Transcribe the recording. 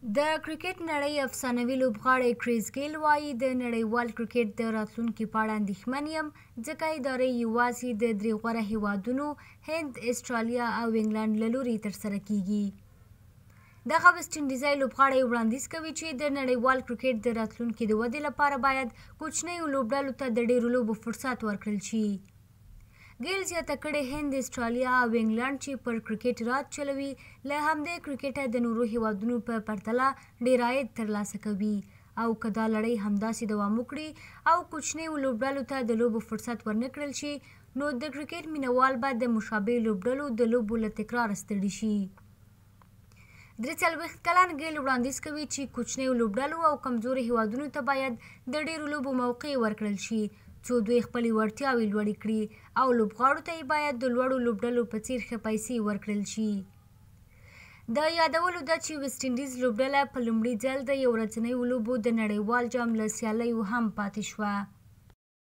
د کرکټ نړۍ افسانوي لوبغاړی کریس ګیل وایي د نړیوال کرکټ د راتلونکي په اړه اندېښمن یم ځکه ادارې یوازې د درې غوره هیوادونو هند، استرالیا او انګلند له لوري ترسره کیږي. دغه ویسټ انډیزی لوبغاړی وړاندیز کوي چې د نړیوال کرکټ د راتلونکي د ودې لپاره باید کوچنیو لوبډلو ته د ډیرو لوبو فرصت ورکړل شي. ګیل زیاته کړې هند، استرالیا او انګلند چې پر کرکټ راج چلوي له همدې کرکټه د نورو هیوادونو په پرتله ډیر عاید ترلاسه کوي او که دا لړۍ همداسې دوام وکړي او کوچنیو لوبډلو ته د لوبو فرصت ورنه کړل شي نو د کرکټ مینوال به د مشابه لوبډلو د لوبو له تکرار ستړي شي. 43 کلن ګیل وړاندیز کوي چې کوچنیو لوبډلو او کمزوري هیوادونو ته باید د ډیرو لوبو موقع ورکړل شي څو دوی خپلې وړتیاوې لوړې کړي او لوبغاړو ته یې باید د لوړو لوبډلو په څیر ښه پیسې ورکړل شي. د یادولو ده چې ویسټ انډیز لوبډله په لومړي ځل د یو ورځنیو لوبو د نړیوال جام له سیالیو هم پاتې شوه.